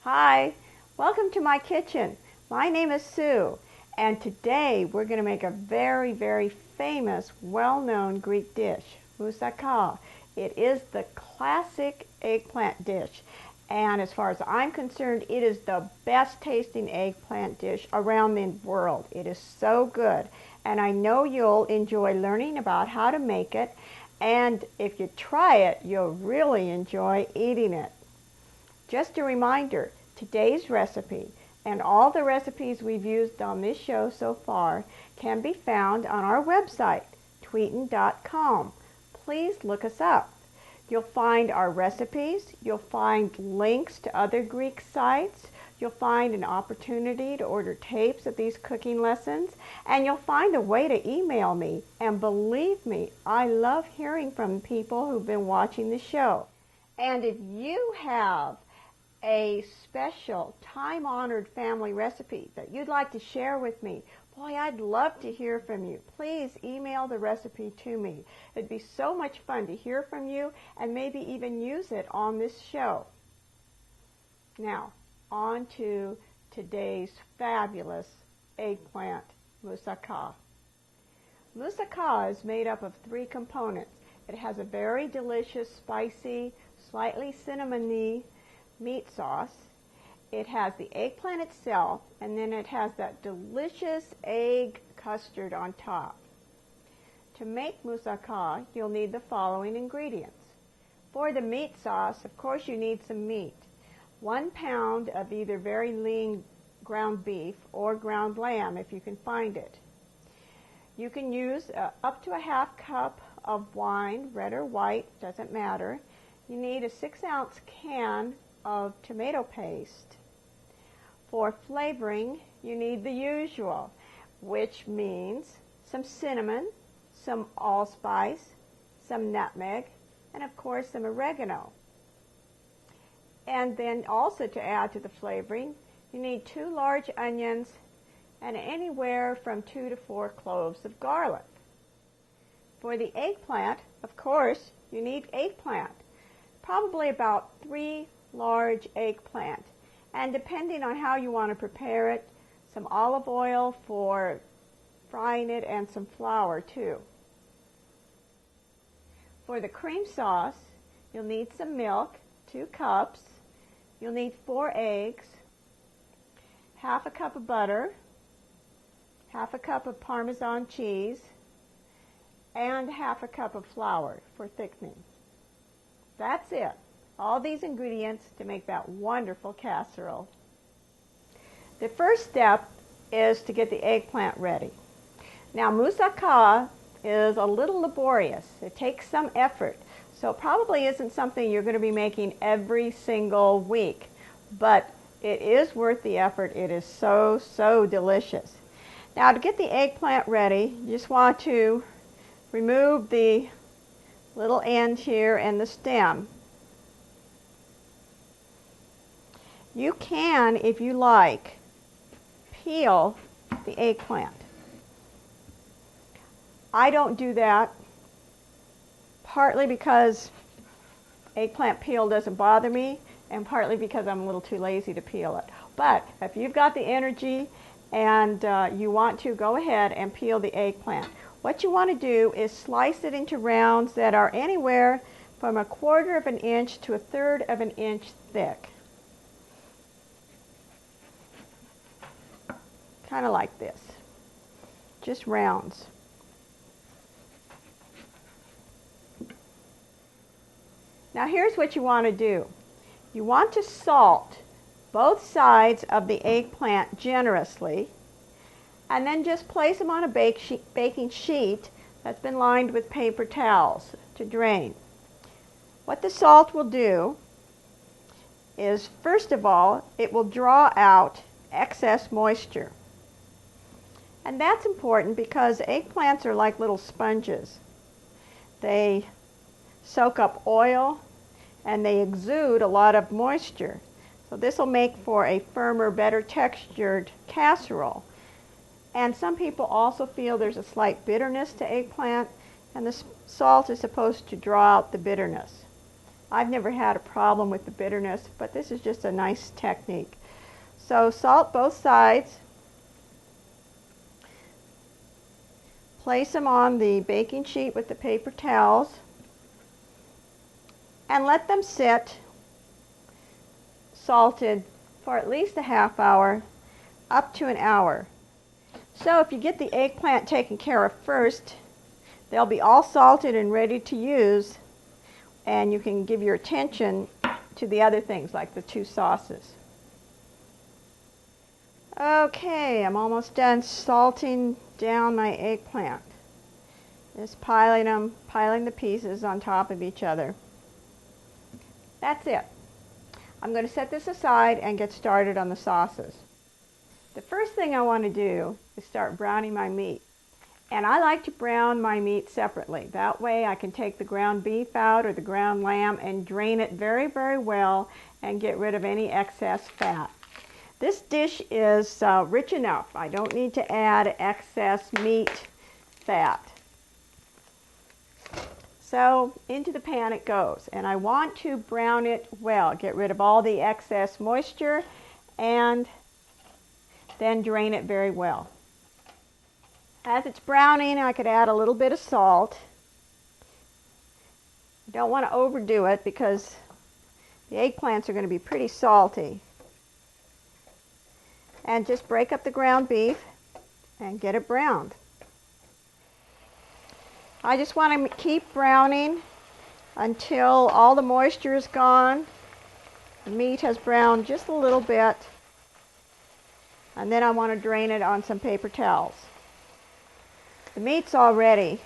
Hi, welcome to my kitchen. My name is Sue, and today we're going to make a very, very famous, well-known Greek dish, moussaka. It is the classic eggplant dish, and as far as I'm concerned, it is the best tasting eggplant dish around the world. It is so good, and I know you'll enjoy learning about how to make it, and if you try it, you'll really enjoy eating it. Just a reminder, today's recipe and all the recipes we've used on this show so far can be found on our website, tweeton.com. Please look us up. You'll find our recipes, you'll find links to other Greek sites, you'll find an opportunity to order tapes of these cooking lessons, and you'll find a way to email me. And believe me, I love hearing from people who've been watching the show. And if you have a special time-honored family recipe that you'd like to share with me, boy, I'd love to hear from you. Please email the recipe to me. It'd be so much fun to hear from you and maybe even use it on this show. Now, on to today's fabulous eggplant moussaka. Moussaka is made up of 3 components. It has a very delicious, spicy, slightly cinnamony meat sauce. It has the eggplant itself, and then it has that delicious egg custard on top. To make moussaka, you'll need the following ingredients. For the meat sauce, of course, you need some meat. 1 pound of either very lean ground beef or ground lamb if you can find it. You can use up to a ½ cup of wine, red or white, doesn't matter. You need a 6-ounce can of tomato paste. For flavoring, you need the usual, which means some cinnamon, some allspice, some nutmeg, and of course some oregano. And then also to add to the flavoring, you need 2 large onions and anywhere from 2 to 4 cloves of garlic. For the eggplant, of course, you need eggplant, probably about 3 large eggplant, and depending on how you want to prepare it, some olive oil for frying it and some flour too. For the cream sauce, you'll need some milk, 2 cups, you'll need 4 eggs, ½ cup of butter, ½ cup of Parmesan cheese, and ½ cup of flour for thickening. That's it. All these ingredients to make that wonderful casserole. The first step is to get the eggplant ready. Now, moussaka is a little laborious. It takes some effort, so it probably isn't something you're going to be making every single week, but it is worth the effort. It is so, so delicious. Now, to get the eggplant ready, you just want to remove the little end here and the stem. You can, if you like, peel the eggplant. I don't do that, partly because eggplant peel doesn't bother me, and partly because I'm a little too lazy to peel it. But if you've got the energy and you want to, go ahead and peel the eggplant. What you want to do is slice it into rounds that are anywhere from 1/4 of an inch to 1/3 of an inch thick. Kind of like this, just rounds. Now here's what you want to do. You want to salt both sides of the eggplant generously, and then just place them on a baking sheet that's been lined with paper towels to drain. What the salt will do is, first of all, it will draw out excess moisture. And that's important because eggplants are like little sponges. They soak up oil and they exude a lot of moisture. So this will make for a firmer, better textured casserole. And some people also feel there's a slight bitterness to eggplant, and the salt is supposed to draw out the bitterness. I've never had a problem with the bitterness, but this is just a nice technique. So salt both sides. Place them on the baking sheet with the paper towels and let them sit salted for at least a half hour up to an hour. So if you get the eggplant taken care of first, they'll be all salted and ready to use, and you can give your attention to the other things like the two sauces. Okay, I'm almost done salting down my eggplant. Just piling the pieces on top of each other. That's it. I'm going to set this aside and get started on the sauces. The first thing I want to do is start browning my meat. And I like to brown my meat separately. That way I can take the ground beef out or the ground lamb and drain it very, very well and get rid of any excess fat. This dish is rich enough. I don't need to add excess meat fat. So into the pan it goes. And I want to brown it well. Get rid of all the excess moisture and then drain it very well. As it's browning, I could add a little bit of salt. I don't want to overdo it because the eggplants are going to be pretty salty. And just break up the ground beef and get it browned. I just want to keep browning until all the moisture is gone. The meat has browned just a little bit. And then I want to drain it on some paper towels. The meat's all ready.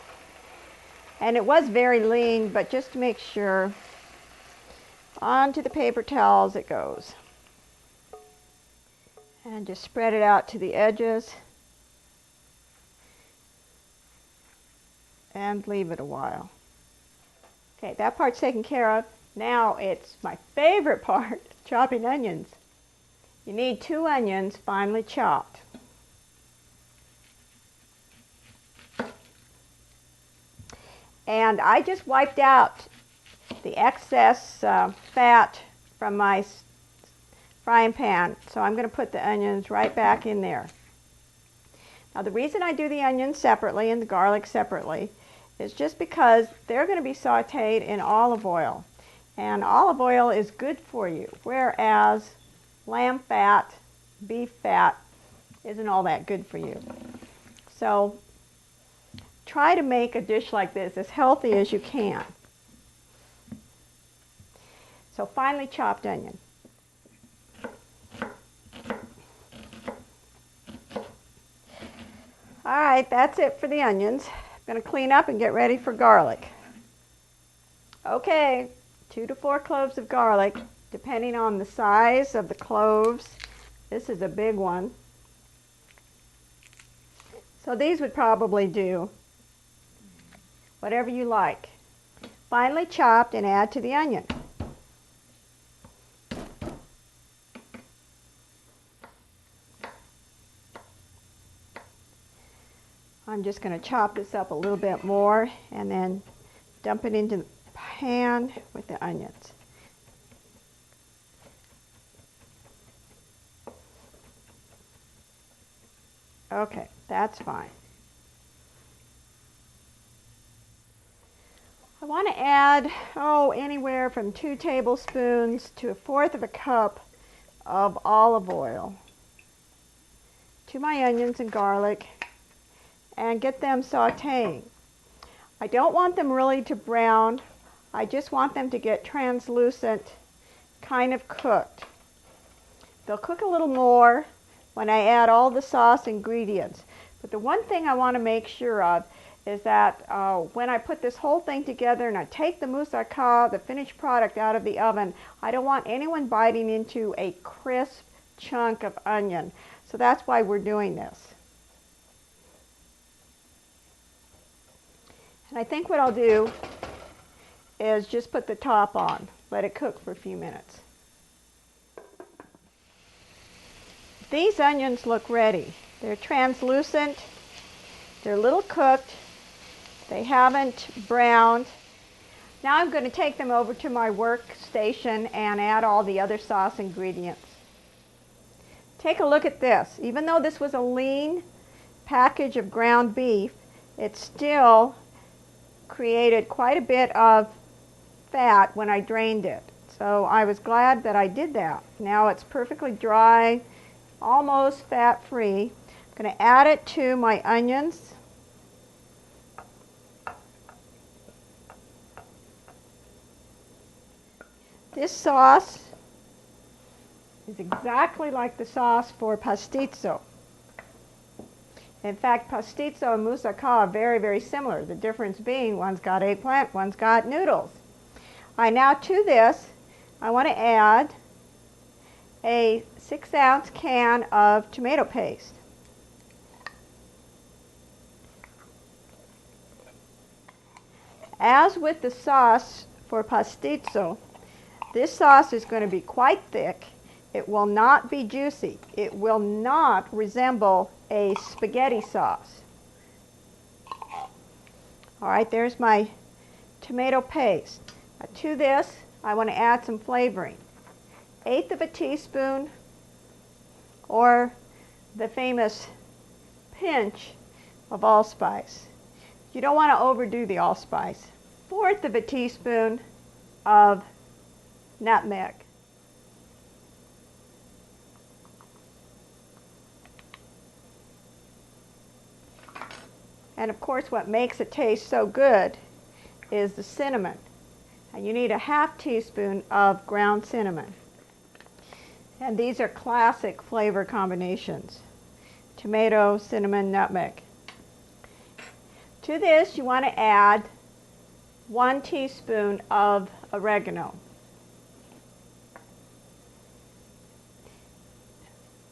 And it was very lean, but just to make sure, onto the paper towels it goes. And just spread it out to the edges. And leave it a while. Okay, that part's taken care of. Now it's my favorite part, chopping onions. You need 2 onions finely chopped. And I just wiped out the excess fat from my frying pan. So I'm going to put the onions right back in there. Now the reason I do the onions separately and the garlic separately is just because they're going to be sauteed in olive oil. And olive oil is good for you, whereas lamb fat, beef fat isn't all that good for you. So try to make a dish like this as healthy as you can. So finely chopped onion. Alright, that's it for the onions. I'm going to clean up and get ready for garlic. Okay, 2 to 4 cloves of garlic, depending on the size of the cloves. This is a big one. So these would probably do. Whatever you like. Finely chopped and add to the onion. I'm just going to chop this up a little bit more and then dump it into the pan with the onions. Okay, that's fine. I want to add, anywhere from 2 tablespoons to 1/4 cup of olive oil to my onions and garlic and get them sauteing. I don't want them really to brown. I just want them to get translucent, kind of cooked. They'll cook a little more when I add all the sauce ingredients. But the one thing I want to make sure of is that when I put this whole thing together and I take the moussaka, the finished product, out of the oven, I don't want anyone biting into a crisp chunk of onion. So that's why we're doing this. And I think what I'll do is just put the top on, let it cook for a few minutes. These onions look ready. They're translucent, they're a little cooked, they haven't browned. Now I'm going to take them over to my workstation and add all the other sauce ingredients. Take a look at this. Even though this was a lean package of ground beef, it still created quite a bit of fat when I drained it. So I was glad that I did that. Now it's perfectly dry, almost fat-free. I'm going to add it to my onions. This sauce is exactly like the sauce for pastizo. In fact, pastizo and moussaka are very, very similar. The difference being one's got eggplant, one's got noodles. All right, now to this, I want to add a 6-ounce can of tomato paste. As with the sauce for pastizo, this sauce is going to be quite thick. It will not be juicy. It will not resemble a spaghetti sauce. All right, there's my tomato paste. Now, to this, I want to add some flavoring. 1/8 of a teaspoon, or the famous pinch of allspice. You don't want to overdo the allspice. 1/4 of a teaspoon of nutmeg. And of course, what makes it taste so good is the cinnamon. And you need a 1/2 teaspoon of ground cinnamon. And these are classic flavor combinations: tomato, cinnamon, nutmeg. To this, you want to add 1 teaspoon of oregano.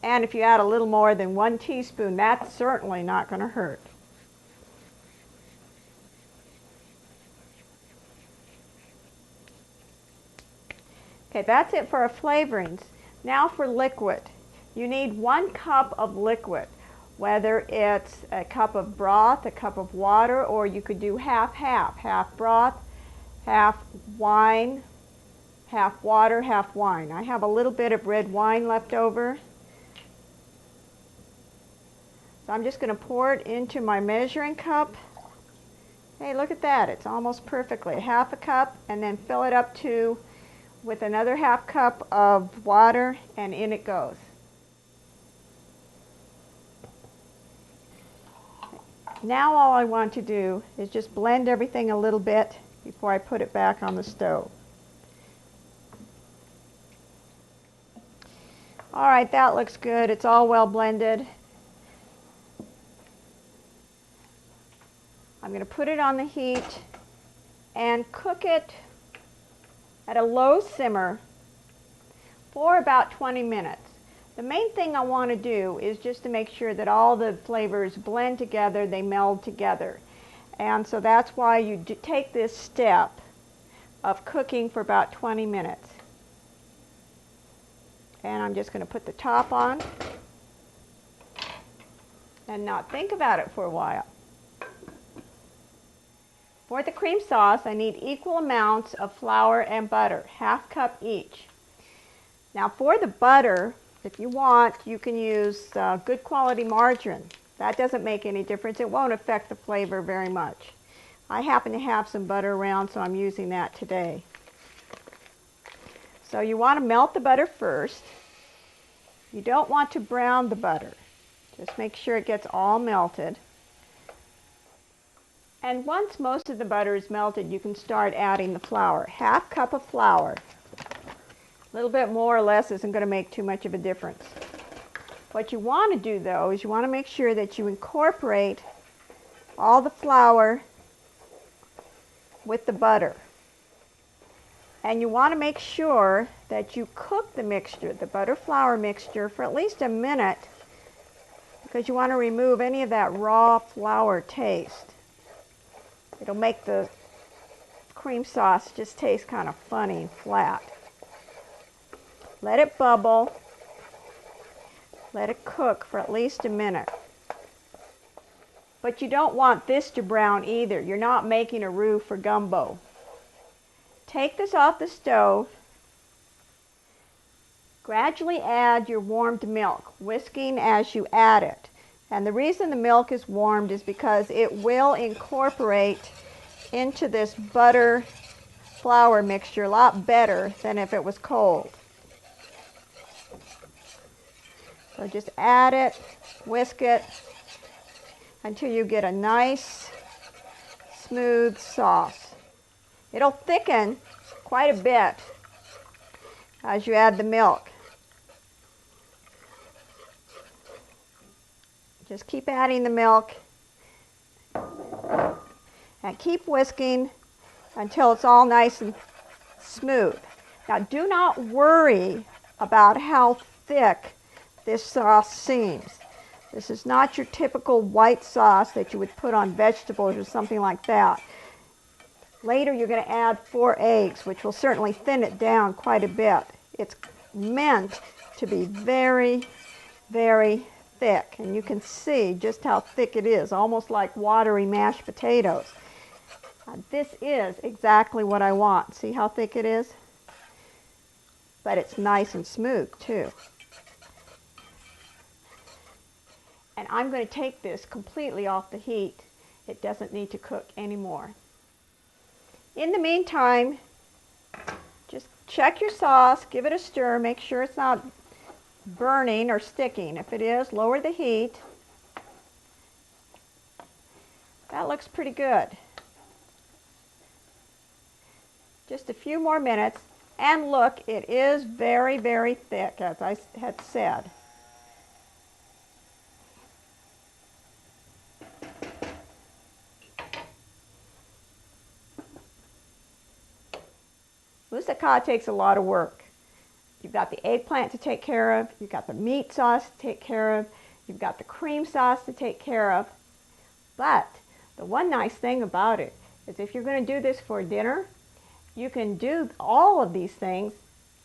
And if you add a little more than 1 teaspoon, that's certainly not going to hurt. Okay, that's it for our flavorings. Now for liquid. You need 1 cup of liquid, whether it's a cup of broth, a cup of water, or you could do half-half. Half broth, half wine, half water, half wine. I have a little bit of red wine left over. So I'm just going to pour it into my measuring cup. Hey, look at that. It's almost perfectly. 1/2 cup, and then fill it up to with another 1/2 cup of water, and in it goes. Now all I want to do is just blend everything a little bit before I put it back on the stove. All right, that looks good. It's all well blended. I'm going to put it on the heat and cook it at a low simmer for about 20 minutes. The main thing I want to do is just to make sure that all the flavors blend together, they meld together. And so that's why you take this step of cooking for about 20 minutes. And I'm just going to put the top on and not think about it for a while. For the cream sauce, I need equal amounts of flour and butter, 1/2 cup each. Now for the butter, if you want, you can use good quality margarine. That doesn't make any difference. It won't affect the flavor very much. I happen to have some butter around, so I'm using that today. So you want to melt the butter first. You don't want to brown the butter. Just make sure it gets all melted. And once most of the butter is melted, you can start adding the flour. 1/2 cup of flour. A little bit more or less isn't going to make too much of a difference. What you want to do, though, is you want to make sure that you incorporate all the flour with the butter. And you want to make sure that you cook the mixture, the butter-flour mixture, for at least a minute, because you want to remove any of that raw flour taste. It'll make the cream sauce just taste kind of funny and flat. Let it bubble. Let it cook for at least a minute. But you don't want this to brown either. You're not making a roux for gumbo. Take this off the stove. Gradually add your warmed milk, whisking as you add it. And the reason the milk is warmed is because it will incorporate into this butter flour mixture a lot better than if it was cold. So just add it, whisk it until you get a nice smooth sauce. It'll thicken quite a bit as you add the milk. Just keep adding the milk and keep whisking until it's all nice and smooth. Now do not worry about how thick this sauce seems. This is not your typical white sauce that you would put on vegetables or something like that. Later you're going to add 4 eggs, which will certainly thin it down quite a bit. It's meant to be very, very thick, and you can see just how thick it is, almost like watery mashed potatoes. This is exactly what I want. See how thick it is? But it's nice and smooth too. And I'm going to take this completely off the heat. It doesn't need to cook anymore. In the meantime, just check your sauce, give it a stir, make sure it's not burning or sticking. If it is, lower the heat. That looks pretty good. Just a few more minutes, and look, it is very, very thick, as I had said. Moussaka takes a lot of work. You've got the eggplant to take care of, you've got the meat sauce to take care of, you've got the cream sauce to take care of. But the one nice thing about it is if you're going to do this for dinner, you can do all of these things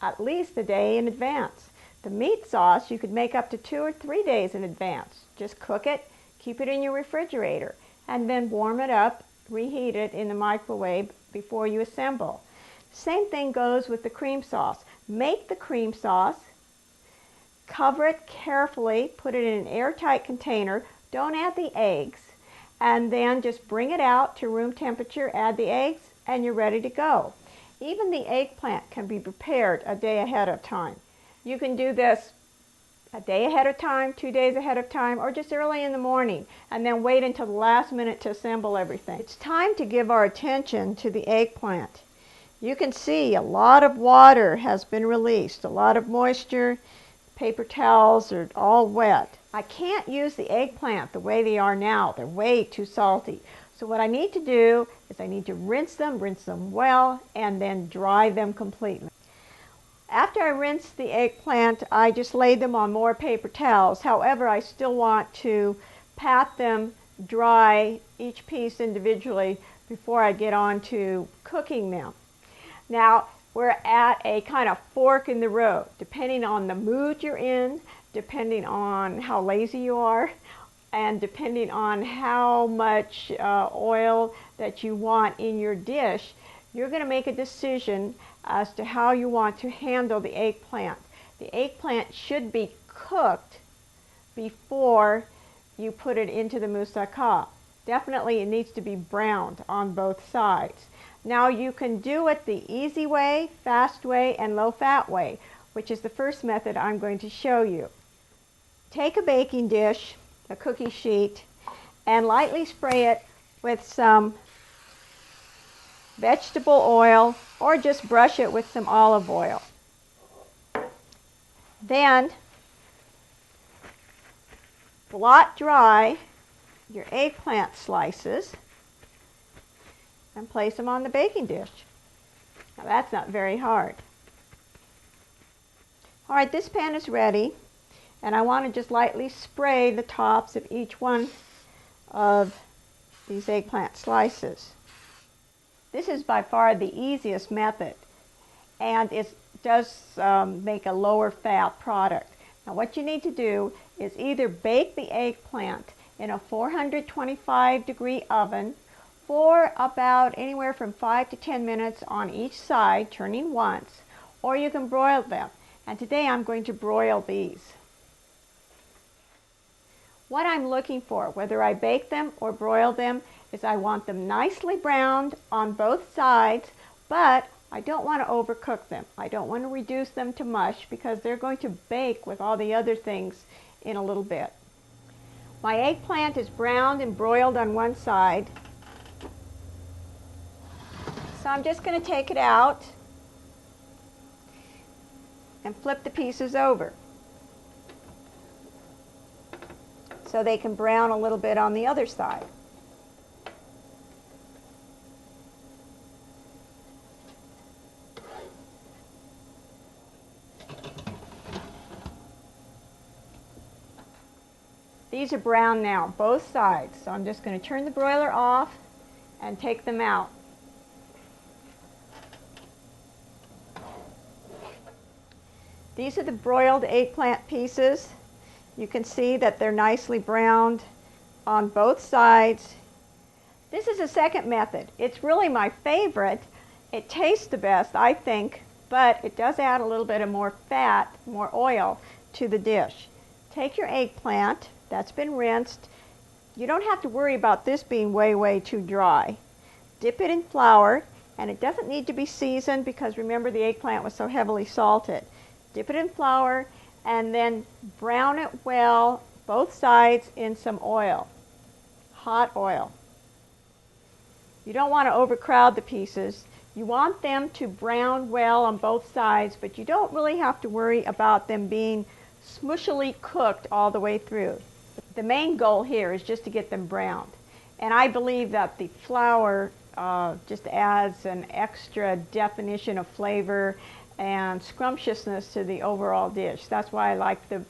at least a day in advance. The meat sauce you could make up to 2 or 3 days in advance. Just cook it, keep it in your refrigerator, and then warm it up, reheat it in the microwave before you assemble. Same thing goes with the cream sauce. Make the cream sauce, cover it carefully, put it in an airtight container, don't add the eggs, and then just bring it out to room temperature, add the eggs, and you're ready to go. Even the eggplant can be prepared a day ahead of time. You can do this a day ahead of time, 2 days ahead of time, or just early in the morning, and then wait until the last minute to assemble everything. It's time to give our attention to the eggplant. You can see a lot of water has been released, a lot of moisture. Paper towels are all wet. I can't use the eggplant the way they are now. They're way too salty. So what I need to do is I need to rinse them well, and then dry them completely. After I rinse the eggplant, I just lay them on more paper towels. However, I still want to pat them dry, each piece individually, before I get on to cooking them. Now, we're at a kind of fork in the road, depending on the mood you're in, depending on how lazy you are, and depending on how much oil that you want in your dish. You're going to make a decision as to how you want to handle the eggplant. The eggplant should be cooked before you put it into the moussaka. Definitely it needs to be browned on both sides. Now you can do it the easy way, fast way, and low-fat way, which is the first method I'm going to show you. Take a baking dish, a cookie sheet, and lightly spray it with some vegetable oil, or just brush it with some olive oil. Then blot dry your eggplant slices and place them on the baking dish. Now that's not very hard. All right, this pan is ready, and I want to just lightly spray the tops of each one of these eggplant slices. This is by far the easiest method, and it does make a lower fat product. Now what you need to do is either bake the eggplant in a 425 degree oven, for about anywhere from 5 to 10 minutes on each side, turning once, or you can broil them. And today I'm going to broil these. What I'm looking for, whether I bake them or broil them, is I want them nicely browned on both sides, but I don't want to overcook them. I don't want to reduce them to mush because they're going to bake with all the other things in a little bit. My eggplant is browned and broiled on one side. So I'm just going to take it out and flip the pieces over so they can brown a little bit on the other side. These are brown now, both sides, so I'm just going to turn the broiler off and take them out. These are the broiled eggplant pieces. You can see that they're nicely browned on both sides. This is a second method. It's really my favorite. It tastes the best, I think, but it does add a little bit of more fat, more oil to the dish. Take your eggplant that's been rinsed. You don't have to worry about this being way too dry. Dip it in flour, and it doesn't need to be seasoned because remember the eggplant was so heavily salted. Dip it in flour and then brown it well, both sides, in some oil, hot oil. You don't want to overcrowd the pieces. You want them to brown well on both sides, but you don't really have to worry about them being smushily cooked all the way through. The main goal here is just to get them browned. And I believe that the flour just adds an extra definition of flavor and scrumptiousness to the overall dish. That's why I like the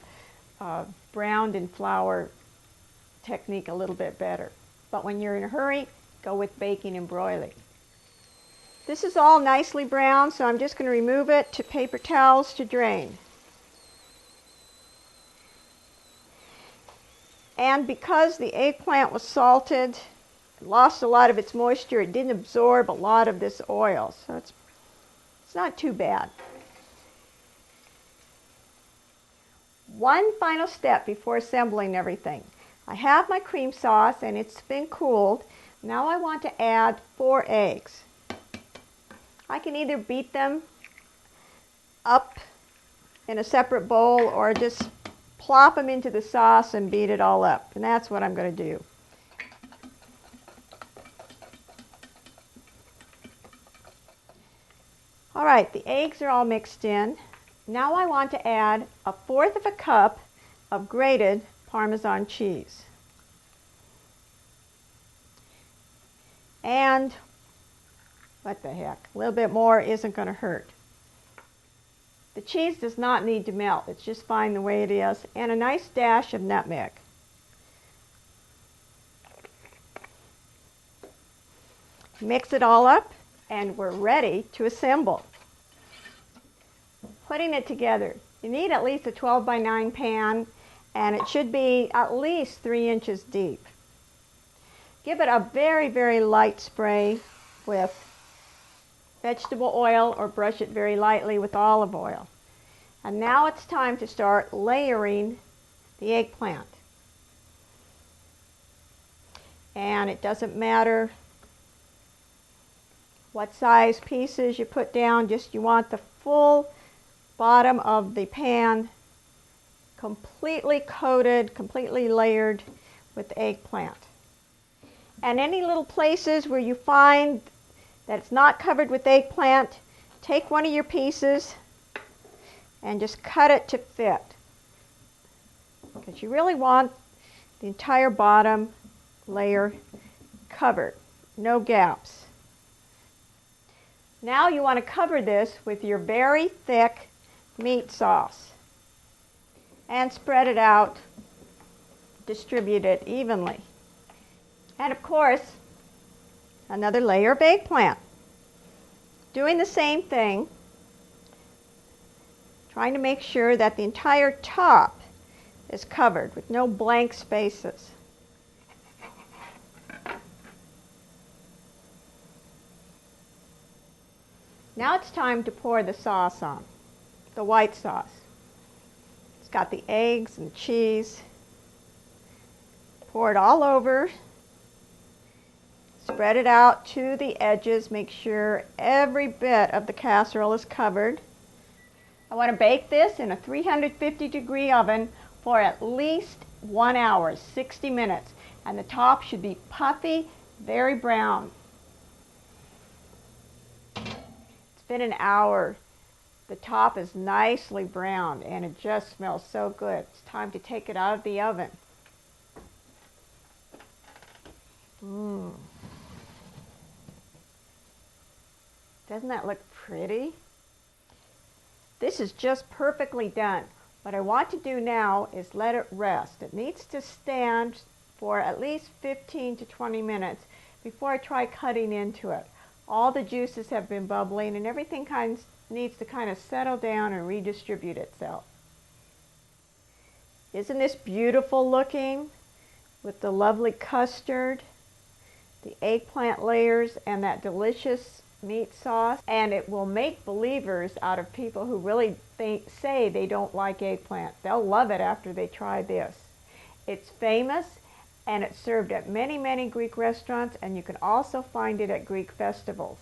browned in flour technique a little bit better. But when you're in a hurry, go with baking and broiling. This is all nicely browned, so I'm just going to remove it to paper towels to drain. And because the eggplant was salted, it lost a lot of its moisture, it didn't absorb a lot of this oil, so it's not too bad. One final step before assembling everything. I have my cream sauce and it's been cooled. Now I want to add 4 eggs. I can either beat them up in a separate bowl or just plop them into the sauce and beat it all up. And that's what I'm going to do. All right, the eggs are all mixed in. Now I want to add 1/4 cup of grated Parmesan cheese. And what the heck, a little bit more isn't going to hurt. The cheese does not need to melt. It's just fine the way it is. And a nice dash of nutmeg. Mix it all up and we're ready to assemble. Putting it together. You need at least a 12 by 9 pan and it should be at least 3 inches deep. Give it a very light spray with vegetable oil or brush it very lightly with olive oil. And now it's time to start layering the eggplant. And it doesn't matter what size pieces you put down, just you want the full bottom of the pan completely coated, completely layered with eggplant. And any little places where you find that it's not covered with eggplant, take one of your pieces and just cut it to fit. Because you really want the entire bottom layer covered, no gaps. Now you want to cover this with your very thick meat sauce and spread it out, distribute it evenly. And of course, another layer of eggplant. Doing the same thing, trying to make sure that the entire top is covered with no blank spaces. Now it's time to pour the sauce on, the white sauce. It's got the eggs and cheese. Pour it all over. Spread it out to the edges. Make sure every bit of the casserole is covered. I want to bake this in a 350-degree oven for at least 1 hour, 60 minutes. And the top should be puffy, very brown. It's been an hour. The top is nicely browned and it just smells so good. It's time to take it out of the oven. Doesn't that look pretty? This is just perfectly done. What I want to do now is let it rest. It needs to stand for at least 15 to 20 minutes before I try cutting into it. All the juices have been bubbling and everything needs to kind of settle down and redistribute itself. Isn't this beautiful looking with the lovely custard, the eggplant layers, and that delicious meat sauce? And it will make believers out of people who really say they don't like eggplant. They'll love it after they try this. It's famous and it's served at many, many Greek restaurants, and you can also find it at Greek festivals.